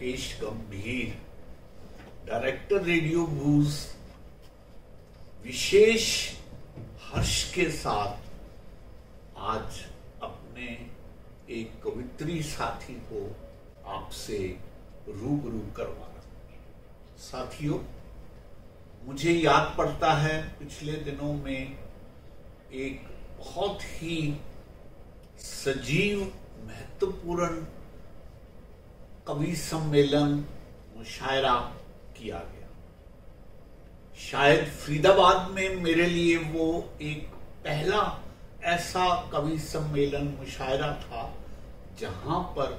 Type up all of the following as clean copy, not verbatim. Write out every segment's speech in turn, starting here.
मुकेश गंभीर, director radio बूज, विशेष हर्ष के साथ आज अपने एक कवित्री साथी को आपसे रूबरू करवा रहा हूं। साथियों, मुझे याद पड़ता है पिछले दिनों में एक बहुत ही सजीव महत्वपूर्ण कवि सम्मेलन मुशायरा किया गया। शायद फरीदाबाद में मेरे लिए वो एक पहला ऐसा कवि सम्मेलन मुशायरा था जहां पर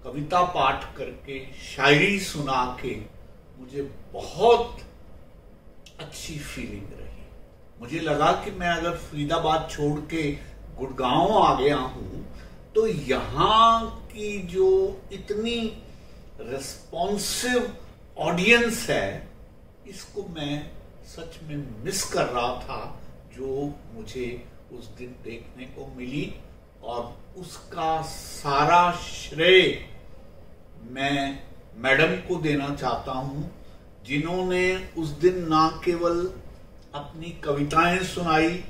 कविता पाठ करके शायरी सुना के मुझे बहुत अच्छी फीलिंग रही। मुझे लगा कि मैं अगर फरीदाबाद छोड़ के गुड़गांव आ गया हूं तो यहाँ की जो इतनी रिस्पॉन्सिव ऑडियंस है, इसको मैं सच में मिस कर रहा था, जो मुझे उस दिन देखने को मिली। और उसका सारा श्रेय मैं मैडम को देना चाहता हूं, जिन्होंने उस दिन ना केवल अपनी कविताएं सुनाई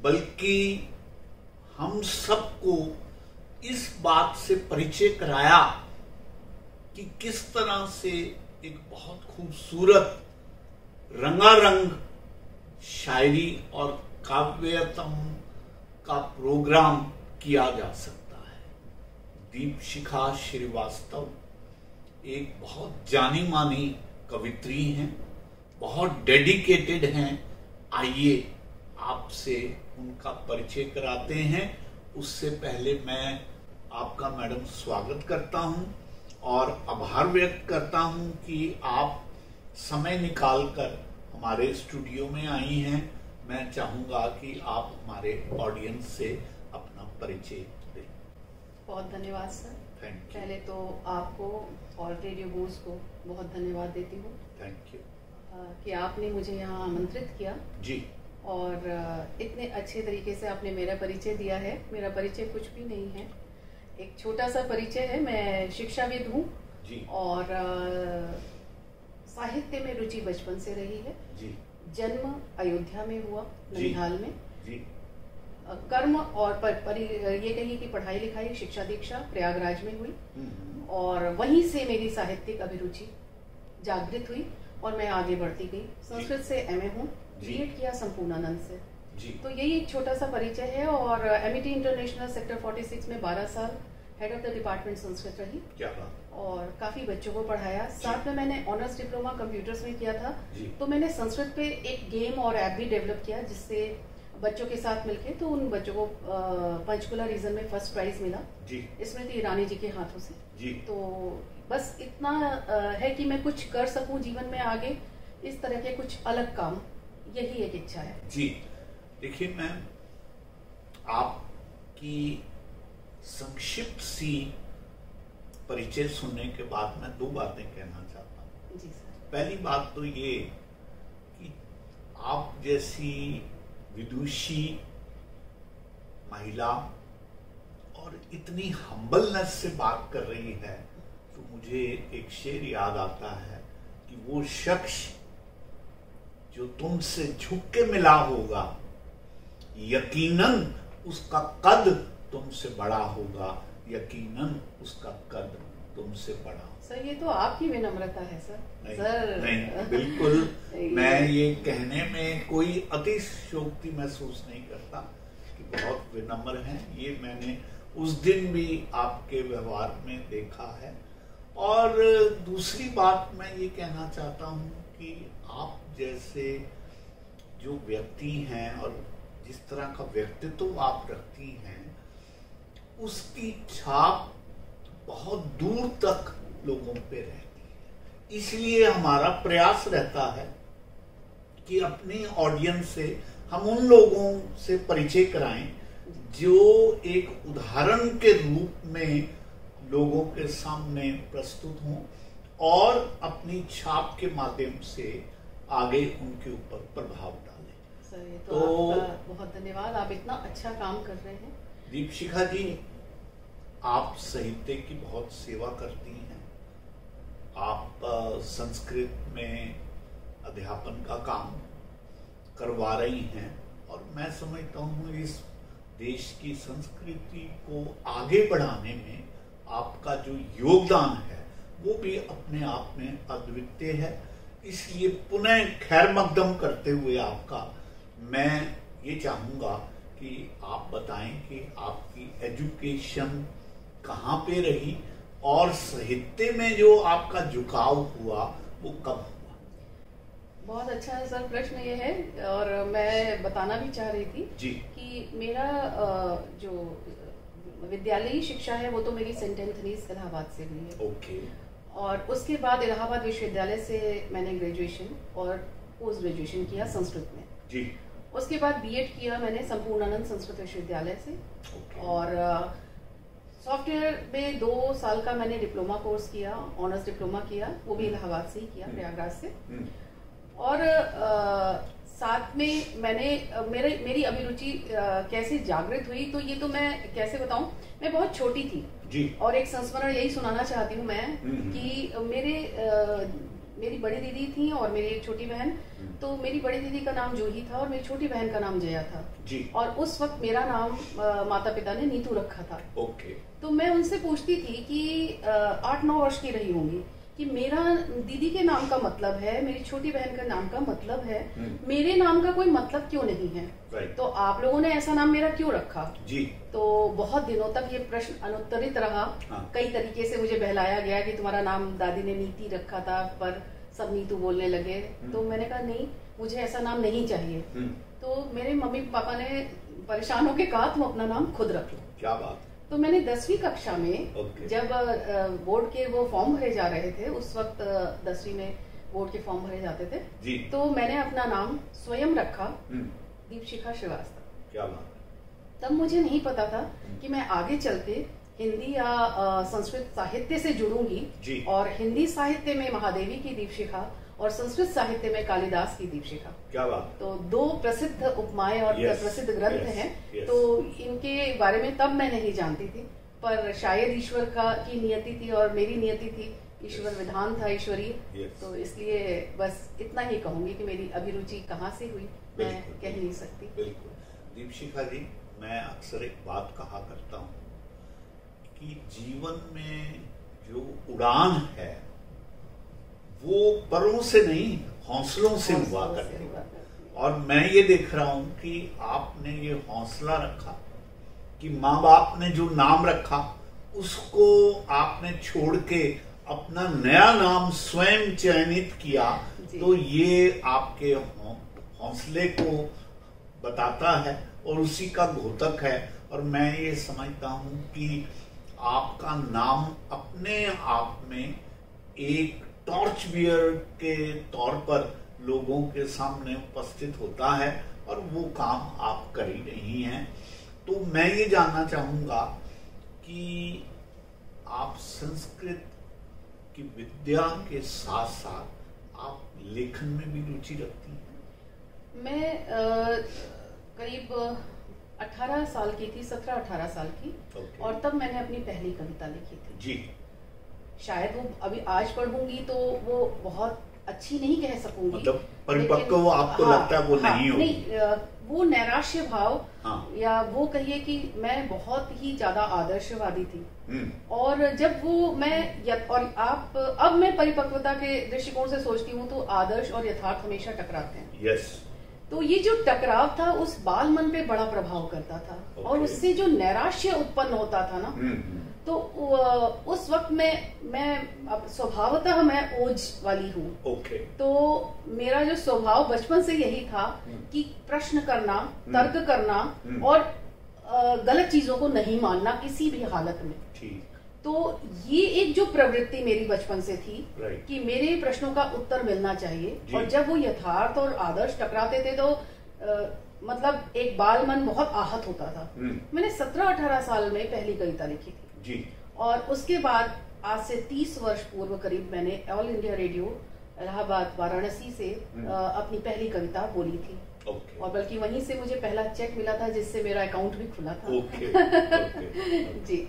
बल्कि हम सबको इस बात से परिचय कराया कि किस तरह से एक बहुत खूबसूरत रंगारंग शायरी और काव्यतम का प्रोग्राम किया जा सकता है। दीपशिखा श्रीवास्तव एक बहुत जानी मानी कवित्री हैं, बहुत डेडिकेटेड हैं। आइए आपसे उनका परिचय कराते हैं। उससे पहले मैं आपका मैडम स्वागत करता हूं और आभार व्यक्त करता हूं कि आप समय निकालकर हमारे स्टूडियो में आई हैं। मैं चाहूंगा कि आप हमारे ऑडियंस से अपना परिचय दें। बहुत धन्यवाद सर। Thank you. पहले तो आपको और रेडियो बूज को बहुत धन्यवाद देती हूँ। थैंक यू कि आपने मुझे यहाँ आमंत्रित किया जी, और इतने अच्छे तरीके से आपने मेरा परिचय दिया है। मेरा परिचय कुछ भी नहीं है, एक छोटा सा परिचय है। मैं शिक्षाविद हूँ और साहित्य में रुचि बचपन से रही है जी। जन्म अयोध्या में हुआ, ननिहाल में जी। कर्म और ये कहिए कि पढ़ाई लिखाई शिक्षा दीक्षा प्रयागराज में हुई और वहीं से मेरी साहित्यिक अभिरुचि जागृत हुई और मैं आगे बढ़ती गई। संस्कृत से एमए हूँ, बीएड किया संपूर्णानंद से जी। तो यही एक छोटा सा परिचय है। और एमईटी इंटरनेशनल सेक्टर 46 में 12 साल head of the department Sanskrit रही। क्या बात। और काफी बच्चों को पढ़ाया। साथ में मैंने ऑनर्स डिप्लोमा कंप्यूटर्स में किया था, तो मैंने संस्कृत पे एक गेम और ऐप भी डेवलप किया, जिससे बच्चों के साथ मिलके तो उन बच्चों को पंचकुला रीजन में फर्स्ट प्राइज मिला स्मृति ईरानी जी के हाथों से जी। तो बस इतना है कि मैं कुछ कर सकूं जीवन में आगे, इस तरह के कुछ अलग काम, यही एक इच्छा है जी। देखिए मैम, आपकी संक्षिप्त सी परिचय सुनने के बाद मैं दो बातें कहना चाहता हूँ जी सर। पहली बात तो ये कि आप जैसी विदुषी महिला और इतनी हम्बलनेस से बात कर रही है, तो मुझे एक शेर याद आता है कि वो शख्स जो तुमसे झुक के मिला होगा, यकीनन उसका कद तुमसे बड़ा होगा, यकीनन उसका कद तुमसे बड़ा। सर ये तो आपकी विनम्रता है सर। नहीं, सर नहीं बिल्कुल मैं ये कहने में कोई अतिशयोक्ति महसूस नहीं करता कि बहुत विनम्र हैं। ये मैंने उस दिन भी आपके व्यवहार में देखा है। और दूसरी बात मैं ये कहना चाहता हूँ कि आप जैसे जो व्यक्ति हैं और जिस तरह का व्यक्तित्व आप रखती हैं, उसकी छाप बहुत दूर तक लोगों पे रहती है। इसलिए हमारा प्रयास रहता है कि अपनी ऑडियंस से हम उन लोगों से परिचय कराएं जो एक उदाहरण के रूप में लोगों के सामने प्रस्तुत हों और अपनी छाप के माध्यम से आगे उनके ऊपर प्रभाव डालें। सर ये तो आपका बहुत धन्यवाद, आप इतना अच्छा काम कर रहे हैं। दीपशिखा जी, आप साहित्य की बहुत सेवा करती हैं आप संस्कृत में अध्यापन का काम करवा रही हैं और मैं समझता हूँ इस देश की संस्कृति को आगे बढ़ाने में आपका जो योगदान है वो भी अपने आप में अद्वितीय है। इसलिए पुनः खैर मकदम करते हुए आपका मैं ये चाहूँगा कि आप बताएं कि आपकी एजुकेशन कहाँ पे रही और साहित्य में जो आपका झुकाव हुआ वो कब हुआ? बहुत अच्छा सर प्रश्न ये है और मैं बताना भी चाह रही थी जी कि मेरा जो विद्यालयी शिक्षा है वो तो मेरी सेंट एंथनीज इलाहाबाद से हुई है। ओके। और उसके बाद इलाहाबाद विश्वविद्यालय से मैंने ग्रेजुएशन और पोस्ट ग्रेजुएशन किया संस्कृत में। जी। उसके बाद बीएड किया मैंने संपूर्णानंद संस्कृत विश्वविद्यालय से। और सॉफ्टवेयर में 2 साल का मैंने डिप्लोमा कोर्स किया, ऑनर्स डिप्लोमा किया, वो भी इलाहाबाद से ही किया, प्रयागराज से। और साथ में मैंने मेरी अभिरुचि कैसे जागृत हुई तो ये तो मैं कैसे बताऊं, मैं बहुत छोटी थी जी। और एक संस्मरण यही सुनाना चाहती हूँ मैं कि मेरी बड़ी दीदी थी और मेरी एक छोटी बहन। तो मेरी बड़ी दीदी का नाम जूही था और मेरी छोटी बहन का नाम जया था जी। और उस वक्त मेरा नाम माता पिता ने नीतू रखा था। ओके। तो मैं उनसे पूछती थी कि 8-9 वर्ष की रही होंगी कि मेरा दीदी के नाम का मतलब है, मेरी छोटी बहन का नाम का मतलब है, मेरे नाम का कोई मतलब क्यों नहीं है, तो आप लोगों ने ऐसा नाम मेरा क्यों रखा जी। तो बहुत दिनों तक ये प्रश्न अनुत्तरित रहा। कई तरीके से मुझे बहलाया गया कि तुम्हारा नाम दादी ने नीति रखा था पर सब नीतू बोलने लगे। तो मैंने कहा नहीं, मुझे ऐसा नाम नहीं चाहिए। तो मेरे मम्मी पापा ने परेशान होकर कहा तुम अपना नाम खुद रख लो। क्या बात। तो मैंने 10वीं कक्षा में जब बोर्ड के वो फॉर्म भरे जा रहे थे, उस वक्त 10वीं में बोर्ड के फॉर्म भरे जाते थे जी। तो मैंने अपना नाम स्वयं रखा दीपशिखा श्रीवास्तव। क्या बात। तब मुझे नहीं पता था कि मैं आगे चलते हिंदी या संस्कृत साहित्य से जुड़ूंगी और हिंदी साहित्य में महादेवी की दीपशिखा और संस्कृत साहित्य में कालिदास की दीपशिखा। क्या बात। तो 2 प्रसिद्ध उपमाएं और प्रसिद्ध ग्रंथ हैं। तो इनके बारे में तब मैं नहीं जानती थी, पर शायद ईश्वर की नियति थी और मेरी नियति थी, ईश्वर विधान था ईश्वरीय। तो इसलिए बस इतना ही कहूंगी कि मेरी अभिरुचि कहाँ से हुई मैं कह नहीं सकती। बिल्कुल दीपशिखा जी, मैं अक्सर एक बात कहा करता हूँ कि जीवन में जो उड़ान है वो परों से नहीं हौसलों से हुआ करती है। और मैं ये देख रहा हूं कि आपने ये हौसला रखा कि माँ बाप ने जो नाम रखा उसको आपने छोड़ के अपना नया नाम स्वयं चयनित किया। तो ये आपके हौसले को बताता है और उसी का द्योतक है। और मैं ये समझता हूं कि आपका नाम अपने आप में एक टॉर्च बियर के तौर पर लोगों के सामने उपस्थित होता है और वो काम आप कर ही रही हैं। तो मैं ये जानना चाहूंगा कि आप संस्कृत की विद्या के साथ साथ आप लेखन में भी रुचि रखती हैं? मैं करीब 18 साल की थी, 17-18 साल की। और तब मैंने अपनी पहली कविता लिखी थी जी। शायद वो अभी आज पढ़ूंगी तो वो बहुत अच्छी नहीं कह सकूंगी, मतलब परिपक्व आपको लगता है वो नहीं होगी? नहीं, वो नैराश्य भाव या वो कहिए कि मैं बहुत ही ज्यादा आदर्शवादी थी। और जब वो मैं और आप अब मैं परिपक्वता के दृष्टिकोण से सोचती हूँ तो आदर्श और यथार्थ हमेशा टकराते हैं। यस। तो ये जो टकराव था उस बाल मन पे बड़ा प्रभाव करता था और उससे जो नैराश्य उत्पन्न होता था ना, तो उस वक्त मैं अब स्वभावतः मैं ओज वाली हूँ। तो मेरा जो स्वभाव बचपन से यही था कि प्रश्न करना, तर्क करना और गलत चीजों को नहीं मानना किसी भी हालत में। तो ये एक जो प्रवृत्ति मेरी बचपन से थी कि मेरे प्रश्नों का उत्तर मिलना चाहिए और जब वो यथार्थ और आदर्श टकराते थे तो मतलब एक बाल मन बहुत आहत होता था। मैंने 17-18 साल में पहली कविता लिखी थी जी। और उसके बाद आज से 30 वर्ष पूर्व करीब मैंने all India radio Allahabad Varanasi से अपनी पहली कविता बोली थी। और बल्कि वहीं से मुझे पहला चेक मिला था जिससे मेरा अकाउंट भी खुला था। ओके। जी।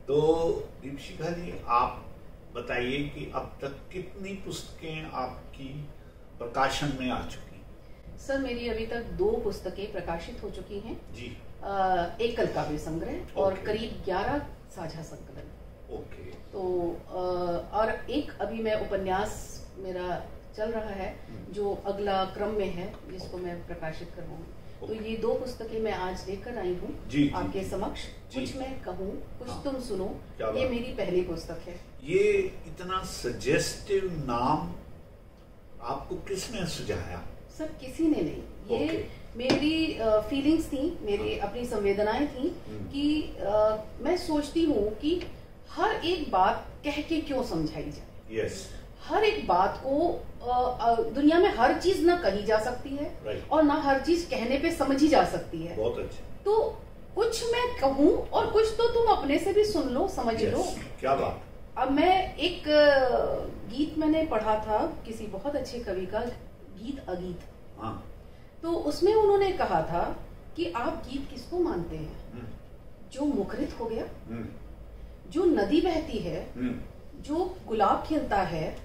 तो दीपशिखा जी, आप बताइए कि अब तक कितनी पुस्तकें आपकी प्रकाशन में आ चुकी हैं? सर मेरी अभी तक 2 पुस्तकें प्रकाशित हो चुकी हैं जी। एकल काव्य संग्रह और करीब 11 साझा संकलन। ओके। तो और एक अभी मैं उपन्यास मेरा चल रहा है जो अगला क्रम में है, जिसको मैं प्रकाशित करवाऊंगी। तो ये 2 पुस्तकें मैं आज लेकर आई हूँ आपके समक्ष। कुछ मैं कहूँ, कुछ तुम सुनो, ये मेरी पहली पुस्तक है। ये इतना सजेस्टिव नाम आपको किसने सुझाया? सर किसी ने नहीं, ये मेरी फीलिंग्स थी, मेरी अपनी संवेदनाएं थी कि मैं सोचती हूँ कि हर एक बात कह के क्यों समझाई जाए। यस। हर एक बात को दुनिया में हर चीज ना कही जा सकती है और ना हर चीज कहने पे समझी जा सकती है। बहुत अच्छा। तो कुछ मैं कहूँ और कुछ तो तुम अपने से भी सुन लो, समझ लो। क्या बात। अब मैं एक गीत मैंने पढ़ा था किसी बहुत अच्छे कवि का, गीत अगीत। हाँ। तो उसमें उन्होंने कहा था कि आप गीत किसको मानते हैं? जो मुखरित हो गया, जो नदी बहती है, जो गुलाब खिलता है,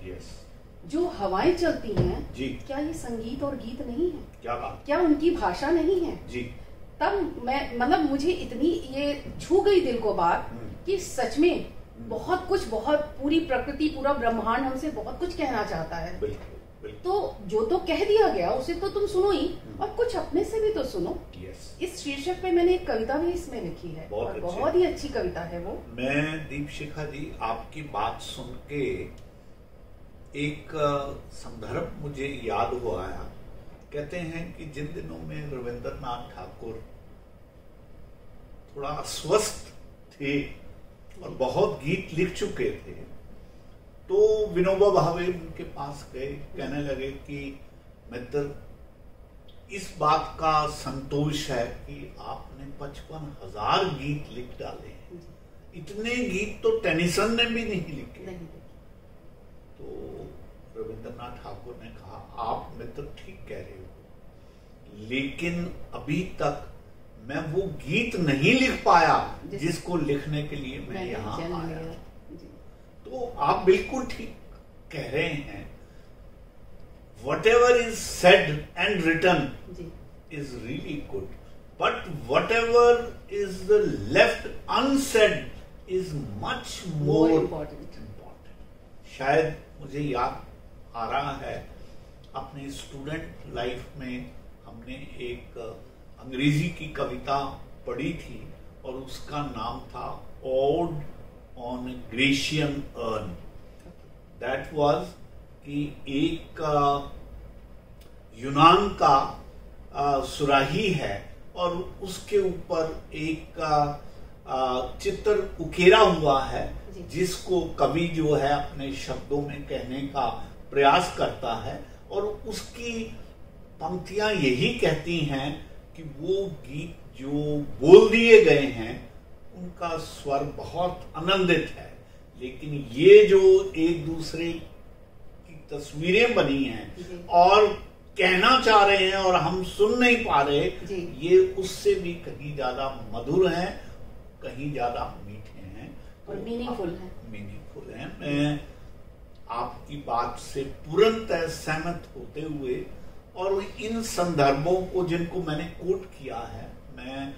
जो हवाएं चलती हैं, क्या ये संगीत और गीत नहीं है? क्या बात। क्या उनकी भाषा नहीं है? जी। तब मैं मतलब मुझे इतनी ये छू गई दिल को बात कि सच में बहुत कुछ, बहुत पूरी प्रकृति, पूरा ब्रह्मांड हमसे बहुत कुछ कहना चाहता है। बिल्कुल। तो जो तो कह दिया गया उसे तो तुम सुनो ही, और कुछ अपने से भी तो सुनो। इस शीर्षक पे मैंने एक कविता भी इसमें लिखी है और बहुत ही अच्छी कविता है वो। मैं दीपशिखा जी आपकी बात सुन के एक संदर्भ मुझे याद हो आया। कहते हैं कि जिन दिनों में रविंद्रनाथ ठाकुर थोड़ा अस्वस्थ थे और बहुत गीत लिख चुके थे, तो विनोबा भावे उनके पास गए, कहने लगे कि मित्र, इस बात का संतोष है कि आपने 55,000 गीत लिख डाले हैं, इतने गीत तो टेनिसन ने भी नहीं लिखे। तो रविंद्रनाथ ठाकुर ने कहा, आप मित्र ठीक कह रहे हो, लेकिन अभी तक मैं वो गीत नहीं लिख पाया जिसको लिखने के लिए मैं यहाँ आया। तो आप बिल्कुल ठीक कह रहे हैं। Whatever is said and written is really good, but whatever is left unsaid is much more important. शायद मुझे याद आ रहा है, अपने स्टूडेंट लाइफ में हमने एक अंग्रेजी की कविता पढ़ी थी और उसका नाम था odd on Grecian earn. That was कि एक यूनान का सुराही है और उसके ऊपर एक चित्र उकेरा हुआ है, जिसको कवि जो है अपने शब्दों में कहने का प्रयास करता है, और उसकी पंक्तियां यही कहती हैं कि वो गीत जो बोल दिए गए हैं उनका स्वर बहुत आनंदित है, लेकिन ये जो एक दूसरे की तस्वीरें बनी हैं और कहना चाह रहे हैं और हम सुन नहीं पा रहे, ये उससे भी कहीं ज्यादा मधुर हैं, कहीं ज्यादा मीठे हैं और मीनिंगफुल हैं। मैं आपकी बात से पूर्णतः सहमत होते हुए और इन संदर्भों को जिनको मैंने कोट किया है, मैं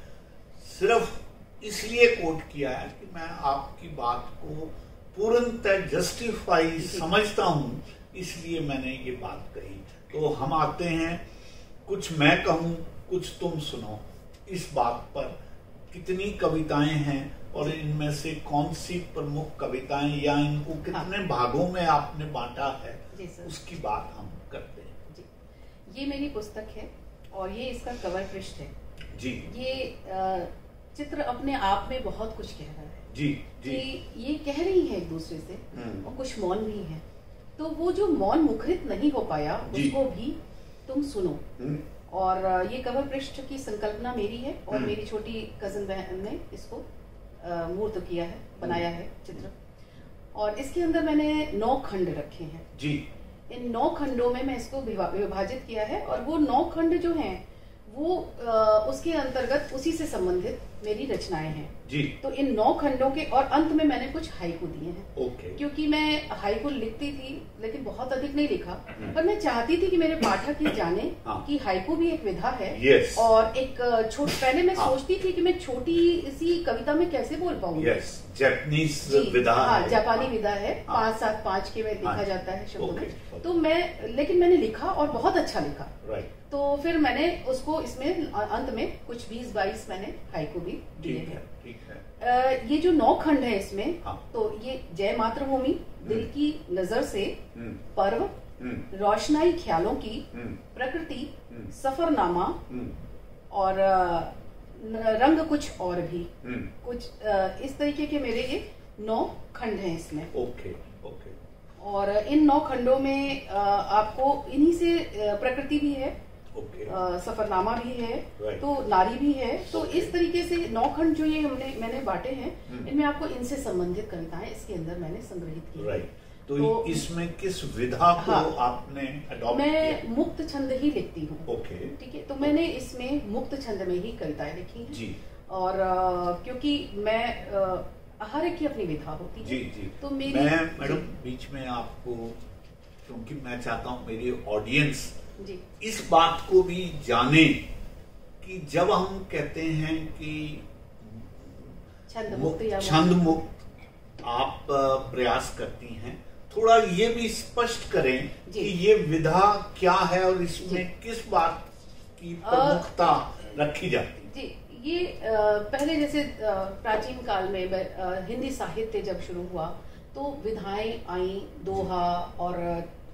सिर्फ इसलिए कोट किया है कि मैं आपकी बात को पूर्णतः जस्टिफाई समझता हूं, इसलिए मैंने ये बात कही। तो हम आते हैं, कुछ मैं कहूं कुछ तुम सुनो, इस बात पर कितनी कविताएं हैं और इनमें से कौन सी प्रमुख कविताएं या इनको कितने भागों में आपने बांटा है, उसकी बात हम करते हैं। जी, ये मेरी पुस्तक है और ये इसका कवर पृष्ठ है। जी। ये चित्र अपने आप में बहुत कुछ कह रहा है। जी, जी। कि ये कह रही है एक दूसरे से और कुछ मौन भी है, तो वो जो मौन मुखरित नहीं हो पाया उसको भी तुम सुनो। और ये कवर पृष्ठ की संकल्पना मेरी है और मेरी छोटी कजिन बहन ने इसको मूर्त किया है, बनाया है चित्र। और इसके अंदर मैंने 9 खंड रखे हैं। जी। इन 9 खंडों में मैं इसको विभाजित किया है और वो 9 खंड जो हैं वो उसके अंतर्गत उसी से संबंधित मेरी रचनाएं हैं जी। तो इन 9 खंडों के और अंत में मैंने कुछ हाइकू दिए हैं। ओके। क्योंकि मैं हाइकू लिखती थी लेकिन बहुत अधिक नहीं लिखा, पर मैं चाहती थी कि मेरे पाठक ये जाने कि हाइकू भी एक विधा है। yes. और एक पहले मैं सोचती थी कि मैं छोटी सी कविता में कैसे बोल पाऊंगी। yes. जापानीज विधा है, जापानी विधा है, 5-7-5 के में लिखा जाता है शब्दों में। तो लेकिन मैंने लिखा और बहुत अच्छा लिखा। तो फिर मैंने उसको इसमें अंत में कुछ 20-22 मैंने हाइकू भी दिए हैं। ये जो 9 खंड है इसमें, तो ये जय मातृभूमि, दिल की नजर से, पर्व, रोशनाई ख्यालों की, प्रकृति, सफरनामा और रंग कुछ और भी, कुछ इस तरीके के मेरे ये 9 खंड हैं इसमें। ओके। और इन 9 खंडों में आपको इन्हीं से प्रकृति भी है, सफरनामा भी है, तो नारी भी है। तो इस तरीके से 9 खंड जो ये मैंने बांटे हैं, इनमें आपको इनसे संबंधित कविताएं इसके अंदर मैंने संग्रहित की। तो इसमें किस विधा को आपने अडॉप्ट किया? मैं मुक्त छंद ही लिखती हूँ। ओके। ठीक है, तो मैंने इसमें मुक्त छंद में ही कविताएं लिखी हैं। जी। और क्योंकि मैं हर एक की अपनी विधा होती है। जी। तो मेरी मैडम बीच में आपको, क्योंकि मैं चाहता हूँ मेरी ऑडियंस जी इस बात को भी जाने कि जब हम कहते हैं कि छंद मुक्त आप प्रयास करती हैं, थोड़ा ये भी स्पष्ट करें कि ये विधा क्या है और इसमें किस बात की प्रमुखता रखी जाती है। जी, ये पहले जैसे प्राचीन काल में हिंदी साहित्य जब शुरू हुआ तो विधाएं आई, दोहा और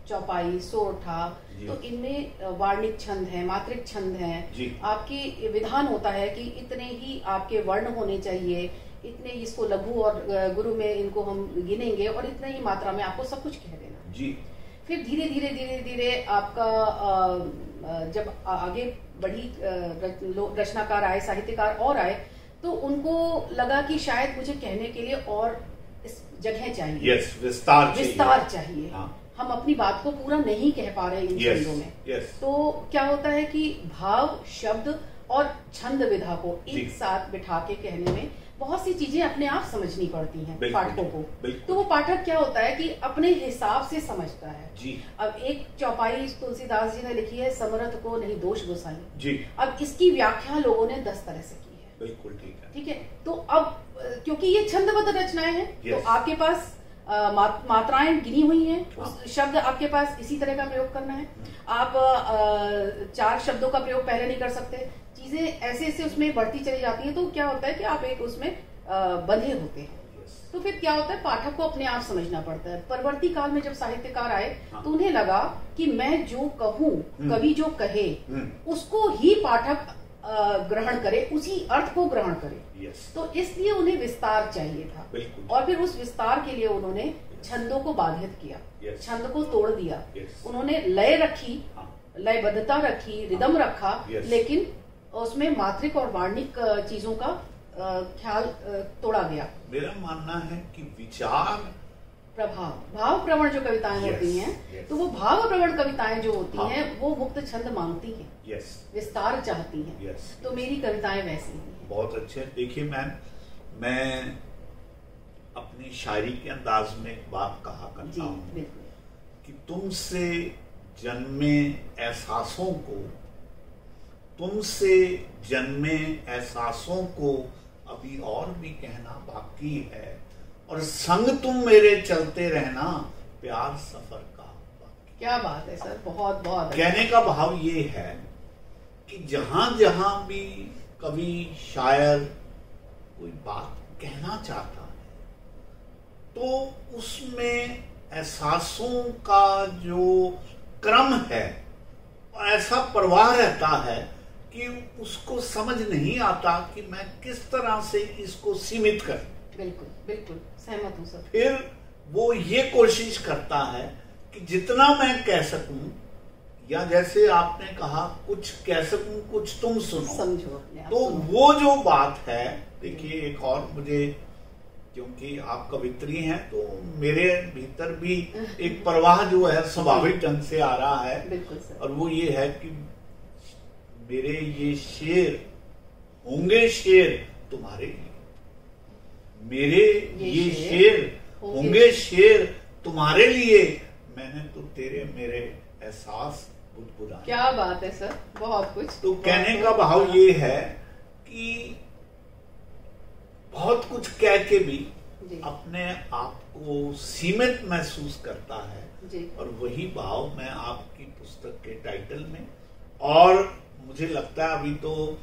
चौपाई, सोरठा, तो इनमें वार्णिक छंद है, मात्रिक छंद है। आपकी विधान होता है कि इतने ही आपके वर्ण होने चाहिए, इतने इसको लघु और गुरु में इनको हम गिनेंगे और इतने ही मात्रा में आपको सब कुछ कह देना जी। फिर धीरे धीरे आपका जब आगे बढ़ी रचनाकार आए, साहित्यकार और आए, तो उनको लगा कि शायद मुझे कहने के लिए और जगह चाहिए, विस्तार चाहिए। हम अपनी बात को पूरा नहीं कह पा रहे इन छंदों में। तो क्या होता है कि भाव, शब्द और छंद विधा को एक साथ बिठा के कहने में बहुत सी चीजें अपने आप समझनी पड़ती हैं पाठकों को। तो वो पाठक क्या होता है कि अपने हिसाब से समझता है जी। अब एक चौपाई तुलसीदास जी ने लिखी है, समरथ को नहीं दोष गोसाई जी। अब इसकी व्याख्या लोगों ने 10 तरह से की है। बिल्कुल ठीक है। तो अब क्योंकि ये छंदबद्ध रचनाएं हैं, तो आपके पास मात्राएं गिनी हुई हैं, शब्द आपके पास इसी तरह का प्रयोग करना है। आप 4 शब्दों का प्रयोग पहले नहीं कर सकते, चीजें ऐसे उसमें बढ़ती चली जाती हैं। तो क्या होता है कि आप एक उसमें बंधे होते हैं। तो फिर क्या होता है, पाठक को अपने आप समझना पड़ता है। परवर्ती काल में जब साहित्यकार आए तो उन्हें लगा कि मैं जो कहूँ, कवि जो कहे उसको ही पाठक ग्रहण करे, उसी अर्थ को ग्रहण करे। तो इसलिए उन्हें विस्तार चाहिए था, और फिर उस विस्तार के लिए उन्होंने छंदों को बाधित किया, छंद को तोड़ दिया। उन्होंने लय रखी, लयबद्धता रखी, रिदम रखा, लेकिन उसमें मात्रिक और वार्णिक चीजों का ख्याल तोड़ा गया। मेरा मानना है कि विचार भाव प्रवण जो कविताएं होती हैं, तो वो भाव प्रवण कविताएं जो होती हैं वो मुक्त छंद मांगती हैं, विस्तार चाहती हैं। तो मेरी कविताएं वैसी ही हैं। बहुत अच्छे। देखिए मैम, मैं अपनी शायरी के अंदाज में एक बात कहा करता हूँ कि तुमसे जन्मे एहसासों को अभी और भी कहना बाकी है, और संग तुम मेरे चलते रहना, प्यार सफर का बाकी। क्या बात है सर, बहुत बहुत। कहने का भाव ये है कि जहां जहां भी कवि, शायर कोई बात कहना चाहता है, तो उसमें एहसासों का जो क्रम है, ऐसा प्रवाह रहता है कि उसको समझ नहीं आता कि मैं किस तरह से इसको सीमित करूं। बिल्कुल सहमत हूं सर। फिर वो ये कोशिश करता है कि जितना मैं कह सकूं, या जैसे आपने कहा कुछ कह सकूं, कुछ तुम सुनो, समझो अपने आप। तो वो जो बात है, देखिए एक और मुझे, क्योंकि आप कवित्री हैं तो मेरे भीतर भी एक प्रवाह जो है स्वाभाविक ढंग से आ रहा है। बिल्कुल सर। और वो ये है कि मेरे ये शेर होंगे शेर तुम्हारे लिए, मेरे ये शेर होंगे शेर तुम्हारे लिए, मैंने तो तेरे मेरे एहसास बुदबुदाए। क्या बात है सर, बहुत कुछ। तो कहने का भाव ये है कि बहुत कुछ कह के भी अपने आप को सीमित महसूस करता है जी। और वही भाव मैं आपकी पुस्तक के टाइटल में, और मुझे लगता है अभी तो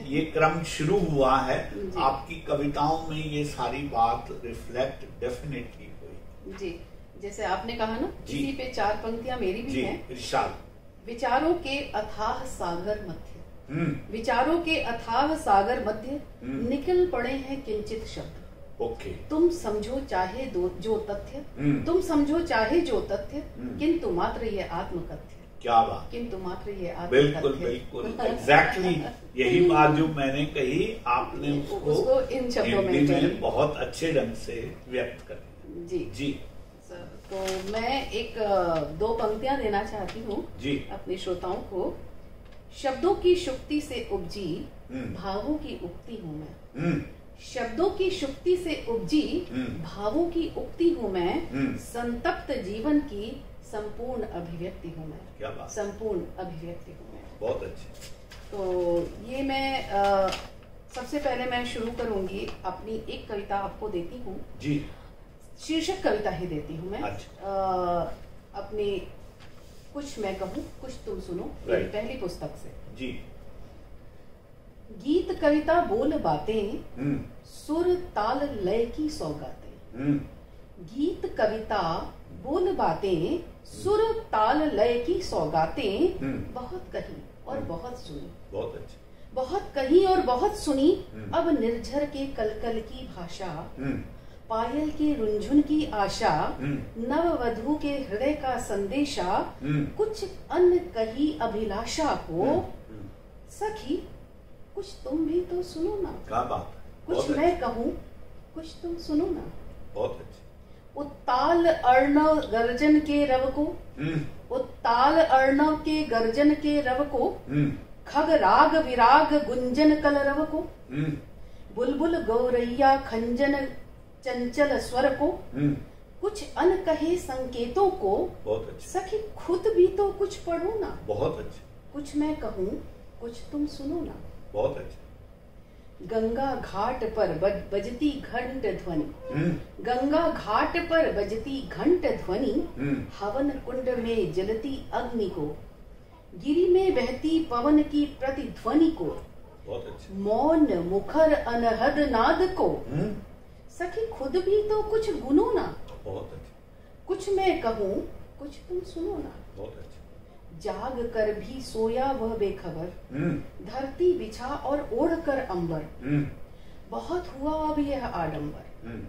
ये क्रम शुरू हुआ है, आपकी कविताओं में ये सारी बात रिफ्लेक्ट डेफिनेटली हुई जी। जैसे आपने कहा ना, इसी पे 4 पंक्तियां मेरी भी हैं। इरशाद। विचारों के अथाह सागर मध्य, विचारों के अथाह सागर मध्य निकल पड़े हैं किंचित शब्द। ओके। तुम समझो चाहे जो तथ्य, तुम समझो चाहे जो तथ्य, किंतु मात्र ये आत्मकथ्य। क्या बात, किंतु मात्र ये आत्मकथ्य। बिल्कुल बिल्कुल एग्जैक्टली यही बात जो मैंने कही, आपने उसको इन शब्दों में बहुत अच्छे ढंग से व्यक्त कर जी जी। तो मैं एक 2 पंक्तियां देना चाहती हूँ जी अपने श्रोताओं को। शब्दों की शुक्ति से उपजी भावों की उक्ति हूँ मैं, शब्दों की शुक्ति से उपजी भावों की उक्ति हूँ मैं, संतप्त जीवन की संपूर्ण अभिव्यक्ति हूँ मैं। क्या बात, संपूर्ण अभिव्यक्ति हूँ मैं। बहुत अच्छे। तो ये मैं सबसे पहले मैं शुरू करूंगी, अपनी एक कविता आपको देती हूँ जी, शीर्षक कविता ही देती हूँ मैं। अच्छा। अपनी कुछ मैं कहूँ कुछ तुम सुनो, मेरी पहली पुस्तक से जी। गीत कविता बोल बातें, सुर ताल लय की सौगातें। गीत कविता बोल बातें, सुर ताल लय की सौगातें, बहुत कही और बहुत सुनी। बहुत अच्छे। बहुत कही और बहुत सुनी, अब निर्झर के कलकल की भाषा, पायल के रुंझुन की आशा, नववधू के हृदय का संदेशा, कुछ अन्न कही अभिलाषा को, सखी कुछ तुम भी तो सुनो ना। क्या बात, कुछ मैं कहूँ कुछ तुम सुनो ना। बहुत अच्छे। उत्ताल अर्णव गर्जन के रव को, उत्ताल अर्णव के गर्जन के रव को, खग राग विराग गुंजन कलरव को, बुलबुल गौरैया खंजन चंचल स्वर को, कुछ अनकहे संकेतों को, बहुत अच्छे। सखी खुद भी तो कुछ पढ़ो ना। बहुत अच्छे। कुछ मैं कहूँ कुछ तुम सुनो ना। बहुत अच्छे। गंगा घाट पर बजती घंट ध्वनि, गंगा घाट पर बजती घंट ध्वनि, हवन कुंड में जलती अग्नि को, गिरी में बहती पवन की प्रतिध्वनि को, बहुत अच्छे। मौन मुखर अनहद नाद को, सखी खुद भी तो कुछ गुनो ना। बहुत अच्छे। कुछ मैं कहूँ कुछ तुम सुनो ना। बहुत अच्छे। जाग कर भी सोया वह बेखबर, धरती बिछा और ओढ़ कर अंबर, बहुत हुआ अब यह आडंबर,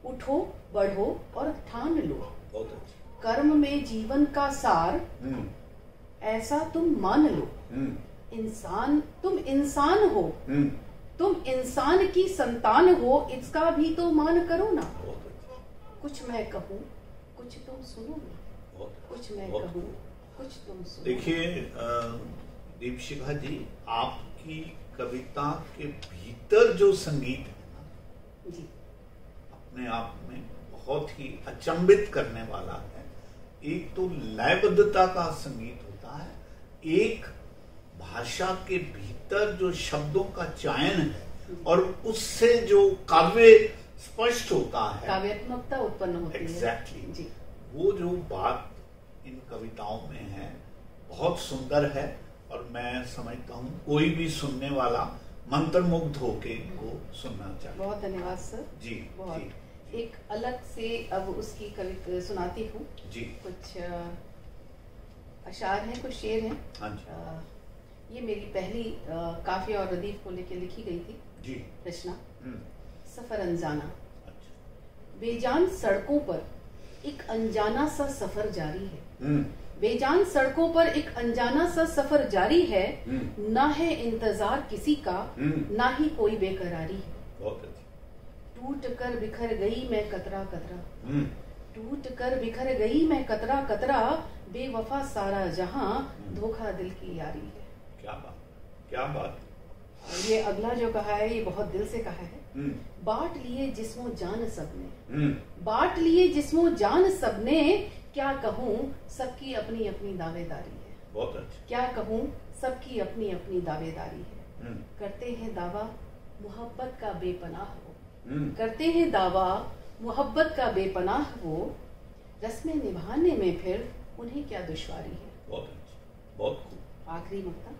उठो बढ़ो और ठान लो, बहुत अच्छे। कर्म में जीवन का सार, ऐसा तुम मान लो, इंसान तुम इंसान हो, तुम इंसान की संतान हो, इसका भी तो मान करो ना। कुछ मैं कहूँ कुछ तुम सुनो ना। कुछ मैं कहूँ कुछ तुम सुनो। देखिए दीपशिखा जी, आपकी कविता के भीतर जो संगीत है ना जी, अपने आप में बहुत ही अचंभित करने वाला है। एक तो लयबद्धता का संगीत होता है, एक भाषा के भीतर जो शब्दों का चयन है और उससे जो काव्य स्पष्ट होता है, काव्यात्मकता उत्पन्न होती है। एग्जैक्टली जी। वो जो बात इन कविताओं में है बहुत सुंदर है, और मैं समझता हूँ कोई भी सुनने वाला मंत्रमुग्ध होके इनको सुनना चाहिए। बहुत धन्यवाद सर जी। बहुत जी। एक अलग से अब उसकी कविता सुनाती हूँ जी। कुछ अशार हैं, कुछ शेर हैं। हाँ जी। ये मेरी पहली काफिया और रदीफ को लेकर लिखी गई थी जी रचना। सफर अनजाना। अच्छा। बेजान सड़कों पर एक अनजाना सा सफर जारी है, बेजान सड़कों पर एक अनजाना सा सफर जारी है, ना है इंतजार किसी का, ना ही कोई बेकरारी है। बहुत अच्छा। टूट कर बिखर गई मैं कतरा कतरा, टूट कर बिखर गई मैं कतरा कतरा, बेवफा सारा जहां, धोखा दिल की यारी है। क्या बात, क्या बात। ये अगला जो कहा है ये बहुत दिल से कहा है। बांट लिए जिस्मो जान सबने, बांट लिए जिस्मो जान सबने, क्या कहूँ सबकी अपनी अपनी दावेदारी है। बहुत अच्छा। क्या कहूँ सबकी अपनी अपनी दावेदारी है। करते हैं दावा मोहब्बत का बेपनाह हो, करते हैं दावा मोहब्बत का बेपनाह हो, रस्में निभाने में फिर उन्हें क्या दुश्वारी है। बहुत अच्छा, बहुत खूब। आखिरी मक्ता।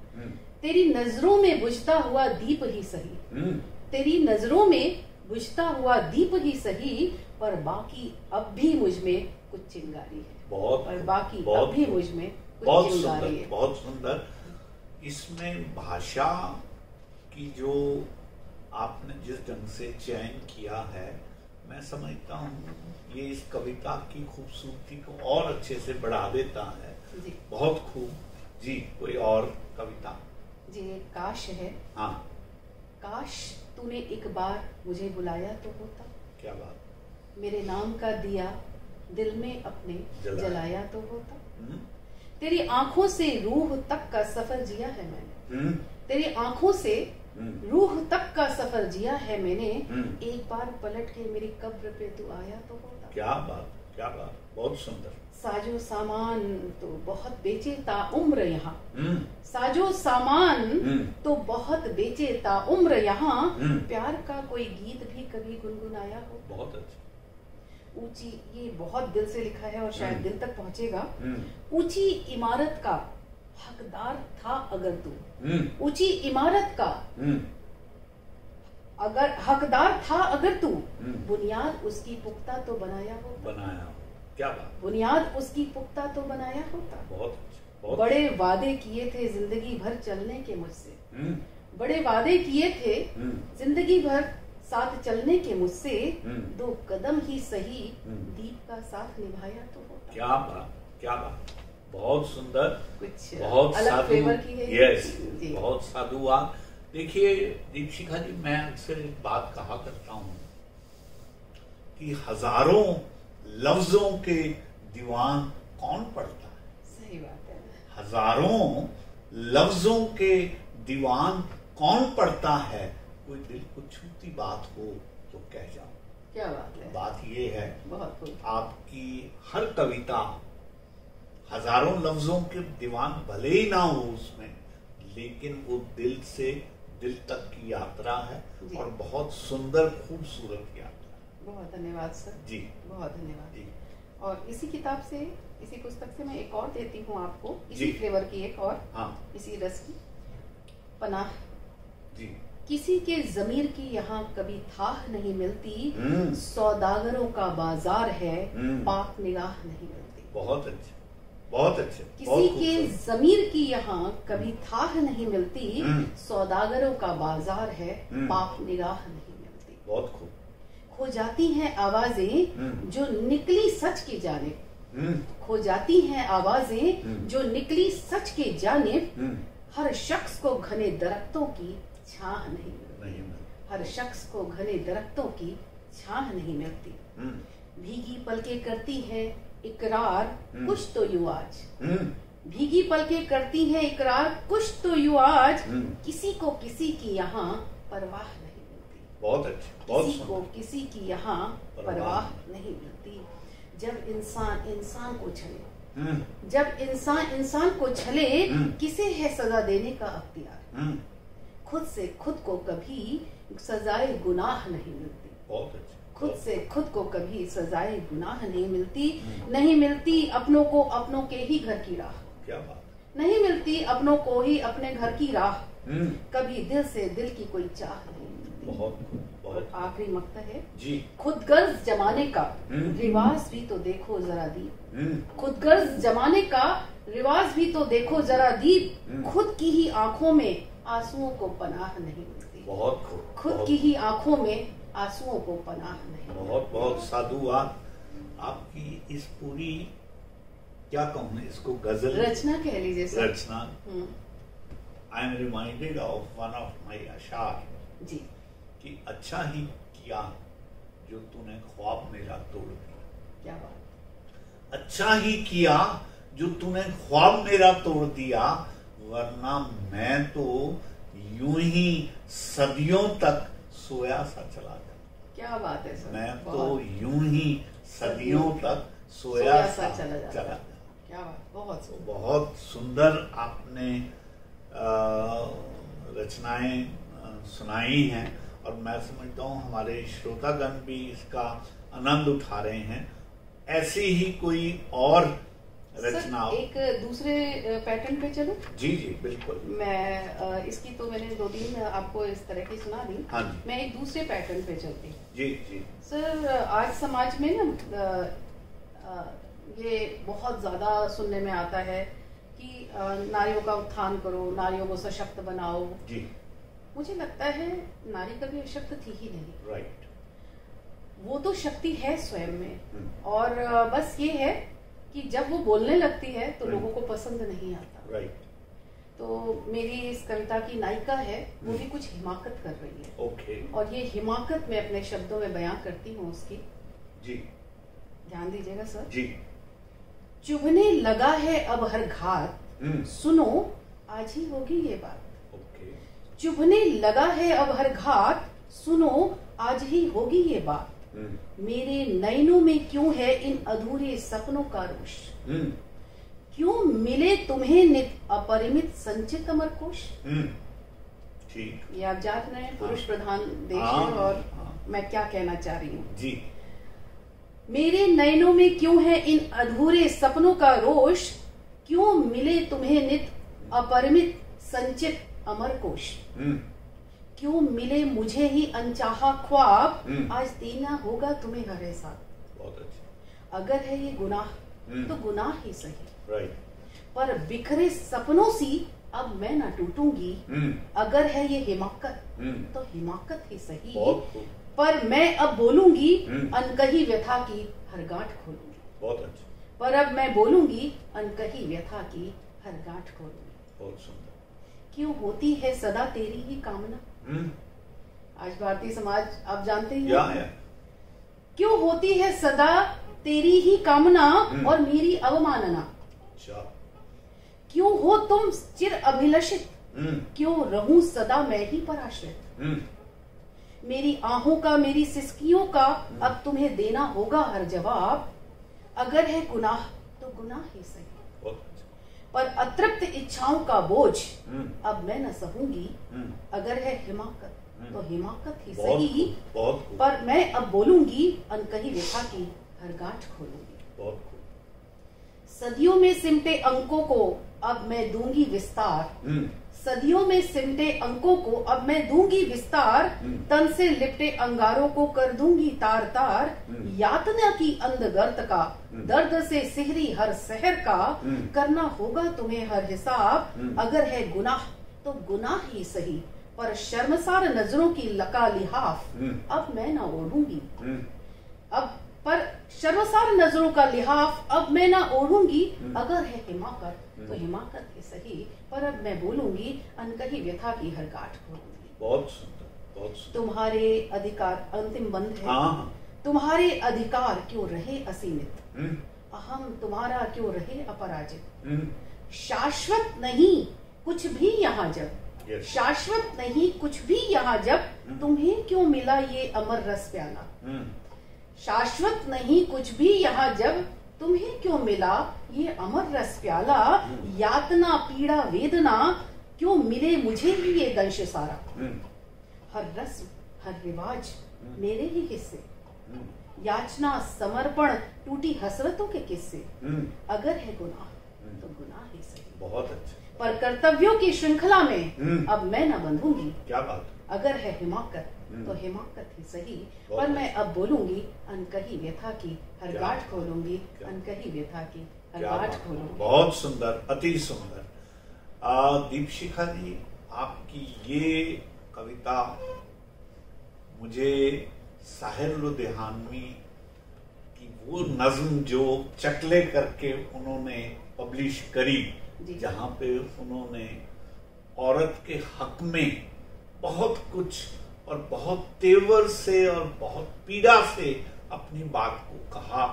तेरी नजरों में बुझता हुआ दीप ही सही, तेरी नजरों में बुझता हुआ दीप ही सही, पर बाकी अब भी मुझ में कुछ चिंगारी है। बहुत, पर बाकी अब भी मुझ में कुछ चिंगारी है। बहुत सुंदर। इसमें भाषा की जो आपने जिस ढंग से चयन किया है, मैं समझता हूँ ये इस कविता की खूबसूरती को और अच्छे से बढ़ा देता है। जी। बहुत खूब जी। कोई और कविता? जी, काश है। हाँ। काश तूने एक बार मुझे बुलाया तो होता, क्या बात। मेरे नाम का दिया दिल में अपने जलाया तो होता। तेरी आंखों से रूह तक का सफर जिया है मैंने, तेरी आंखों से रूह तक का सफर जिया है मैंने, एक बार पलट के मेरी कब्र पे तू आया तो होता। क्या बात, क्या बात। बहुत सुंदर। साजो सामान तो बहुत बेचे ता उम्र यहाँ, साजो सामान तो बहुत बेचे ता उम्र यहाँ, प्यार का कोई गीत भी कभी गुनगुनाया हो। बहुत अच्छा। ऊंची, ये बहुत दिल से लिखा है और शायद दिल तक पहुंचेगा। ऊंची इमारत का हकदार था अगर तू, ऊंची इमारत का अगर हकदार था अगर तू, बुनियाद उसकी पुख्ता तो बनाया हो। बनाया। क्या बात। बुनियाद उसकी पुख्ता तो बनाया होता। बहुत अच्छा। बड़े वादे किए थे जिंदगी भर चलने के मुझसे, बड़े वादे किए थे जिंदगी भर साथ चलने के मुझसे, दो कदम ही सही दीप का साथ निभाया तो होता। क्या बात, क्या बात। बहुत सुंदर, कुछ बहुत अलग फ्लेवर की है। यस, बहुत साधुवाद। देखिए दीपशिखा जी, मैं अक्सर एक बात कहा करता हूँ कि हजारों लफ्जों के दीवान कौन पढ़ता है। सही बात है। हजारों लफ्जों के दीवान कौन पढ़ता है, कोई दिल को छूती बात हो तो कह जाओ। क्या बात है। बात ये है, बहुत खूब। आपकी हर कविता हजारों लफ्जों के दीवान भले ही ना हो उसमें, लेकिन वो दिल से दिल तक की यात्रा है और बहुत सुंदर खूबसूरत यात्रा। बहुत धन्यवाद सर जी, बहुत धन्यवाद जी। और इसी किताब से, इसी पुस्तक से मैं एक और देती हूँ आपको, इसी फ्लेवर की एक और, हाँ, इसी रस की। पनाह जी। किसी के जमीर की यहाँ कभी थाह नहीं मिलती, सौदागरों का बाजार है पाक निगाह नहीं मिलती। बहुत अच्छे, बहुत अच्छे। किसी के जमीर की यहाँ कभी थाह नहीं मिलती, सौदागरों का बाजार है पाक निगाह नहीं मिलती। बहुत खूब। खो जाती हैं आवाजें जो निकली सच की जानिब, खो जाती हैं आवाजें जो निकली सच की जानिब, हर शख्स को घने दरख्तों की छाह नहीं मिलती, हर शख्स को घने दरख्तों की छाह नहीं मिलती। भीगी पलकें करती है इकरार कुछ तो यू आज, भीगी पलकें करती है इकरार कुछ तो यू आज, किसी को किसी की यहाँ परवाह नहीं मिलती। बहुत अच्छे, किसी को किसी की यहाँ परवाह नहीं मिलती। जब इंसान इंसान को छले, जब इंसान इंसान को छले, किसे है सजा देने का अख्तियार, खुद से खुद को कभी सजाए गुनाह नहीं मिलती। बहुत अच्छे। खुद से खुद को कभी सजाए गुनाह नहीं मिलती। नहीं मिलती अपनों को अपनों के ही घर की राह, क्या बात। नहीं मिलती अपनों को ही अपने घर की राह, कभी दिल से दिल की कोई चाह नहीं मिलती। बहुत बहुत। आखिरी मक्ता है जी। खुदगर्ज जमाने का रिवाज भी तो देखो जरा दीप, खुदगर्ज जमाने का रिवाज भी तो देखो जरा दीप, खुद की ही आंखों में आंसुओं को पनाह नहीं मिलती। बहुत खूब। खुद की ही आंखों में आंसुओं को पनाह नहीं। बहुत बहुत साधुवाद। आपकी इस पूरी, क्या कहूँ इसको, गजल रचना कह लीजिए सर। रचना। I am reminded of one of my अशार जी, कि अच्छा ही किया जो तूने ख्वाब मेरा तोड़ दिया। क्या बात। अच्छा ही किया जो तूने ख्वाब मेरा तोड़ दिया, वरना मैं तो यूं ही सदियों तक सोया सा चला जाता। क्या बात है सर, मैं तो यूं ही सदियों तक सोया सा चला जाता। क्या बात, बहुत सुंदर। बहुत सुंदर आपने रचनाएं सुनाई हैं और मैं समझता हूँ हमारे श्रोतागण भी इसका आनंद उठा रहे हैं। ऐसी ही कोई और रचना। एक दूसरे पैटर्न पे चलो। जी जी बिल्कुल। मैं इसकी तो मैंने 2-3 आपको इस तरह की सुना दी। हाँ जी। मैं एक दूसरे पैटर्न पे चलती हूँ। जी जी सर, आज समाज में ना ये बहुत ज्यादा सुनने में आता है कि नारियों का उत्थान करो, नारियों को सशक्त बनाओ। जी। मुझे लगता है नारी कभी अशक्त थी ही नहीं। राइट। वो तो शक्ति है स्वयं में, और बस ये है कि जब वो बोलने लगती है तो लोगों को पसंद नहीं आता। राइट। तो मेरी इस कविता की नायिका है, वो भी कुछ हिमाकत कर रही है। ओके। और ये हिमाकत मैं अपने शब्दों में बयां करती हूँ उसकी। जी। ध्यान दीजिएगा सर। जी। चुभने लगा है अब हर घात, सुनो आज ही होगी ये बात। ओके। चुभने लगा है अब हर घात, सुनो आज ही होगी ये बात। मेरे नैनों में क्यों है इन अधूरे सपनों का रोष, क्यों मिले तुम्हें नित अपरिमित संचित अमर कोश। ठीक। ये आप जान रहे हैं, पुरुष प्रधान देश है और मैं क्या कहना चाह रही हूँ। जी। मेरे नैनों में क्यों है इन अधूरे सपनों का रोष, क्यों मिले तुम्हें नित अपरिमित संचित अमर कोश। क्यों मिले मुझे ही अनचाहा ख्वाब, आज देना होगा तुम्हें हर एहसास। बहुत अच्छा। अगर है ये गुनाह तो गुनाह ही सही, राइट। पर बिखरे सपनों सी अब मैं ना टूटूंगी। अगर है ये हिमाकत तो हिमाकत ही सही, पर मैं अब बोलूंगी अनकही व्यथा की हर गांठ खोलूंगी। बहुत अच्छा। पर अब मैं बोलूंगी अनकही व्यथा की हर गांठ खोलूंगी। बहुत सुंदर। क्यों होती है सदा तेरी ही कामना। आज भारतीय समाज आप जानते ही हैं, क्यों होती है सदा तेरी ही कामना और मेरी अवमानना। क्यों हो तुम चिर अभिलषित, क्यों रहूं सदा मैं ही पराश्रित। मेरी आहों का मेरी सिसकियों का अब तुम्हें देना होगा हर जवाब। अगर है गुनाह तो गुनाह ही सही, पर अतृप्त इच्छाओं का बोझ अब मैं न सहूंगी। अगर है हिमाकत तो हिमाकत ही सही, पर मैं अब बोलूंगी अनकही व्यथा की हर गांठ खोलूंगी। सदियों में सिमटे अंकों को अब मैं दूंगी विस्तार। सदियों में सिमटे अंकों को अब मैं दूंगी विस्तार। तन से लिपटे अंगारों को कर दूंगी तार तार। यातना की अंधगर्त का दर्द से सिहरी हर सहर का करना होगा तुम्हें हर हिसाब। अगर है गुनाह तो गुनाह ही सही, पर शर्मसार नजरों की लका लिहाफ अब मैं ना ओढ़ूंगी। अब पर शर्मसार नजरों का लिहाफ अब मैं ना ओढ़ूंगी। अगर है हिमाकत तो हिमाकत ही सही, पर अब मैं बोलूंगी अनकही व्यथा की हर गांठ खोलूंगी। बहुत सुंदर, बहुत सुंदर। तुम्हारे अधिकार, अंतिम बंद है। तुम्हारे अधिकार क्यों रहे असीमित, अहम तुम्हारा क्यों रहे अपराजित। शाश्वत नहीं कुछ भी यहाँ जब, शाश्वत नहीं कुछ भी यहाँ जब, तुम्हें क्यों मिला ये अमर रस प्याला। शाश्वत नहीं कुछ भी यहाँ जब, तुम्हें क्यों मिला ये अमर रस प्याला। यातना पीड़ा वेदना क्यों मिले मुझे ही ये दंश सारा। हर रस्म हर रिवाज मेरे ही हिस्से, याचना समर्पण टूटी हसरतों के किस्से। अगर है गुनाह तो गुनाह ही सही। बहुत अच्छा। पर कर्तव्यों की श्रृंखला में अब मैं न बंधूंगी। क्या बात। अगर है हिमाकत तो हिमाकत ही सही, पर मैं अब बोलूंगी अनकही व्यथा की हर गांठ खोलूंगी। अनकही व्यथा की हर गांठ खोलूंगी। बहुत सुंदर, अति सुंदर। दीपशिखा जी, आपकी ये कविता मुझे साहिर लुधियानवी की वो नज्म जो चकले करके उन्होंने पब्लिश करी, जहां पे उन्होंने औरत के हक में बहुत कुछ और बहुत तेवर से और बहुत पीड़ा से अपनी बात को कहा,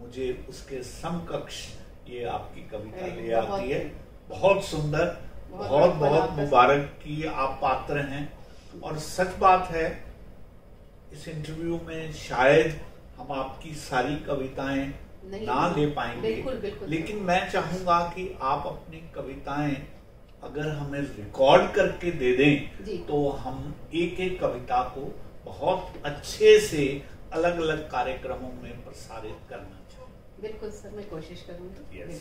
मुझे उसके समकक्ष ये आपकी कविता ले आती है। बहुत सुंदर, बहुत बहुत मुबारक की आप पात्र हैं। और सच बात है, इस इंटरव्यू में शायद हम आपकी सारी कविताएं ना ले पाएंगे, बिल्कुल, लेकिन मैं चाहूंगा कि आप अपनी कविताएं अगर हमें रिकॉर्ड करके दे दें तो हम एक एक कविता को बहुत अच्छे से अलग अलग कार्यक्रमों में प्रसारित करना चाहिए। बिल्कुल सर, मैं कोशिश करूंगी। Yes.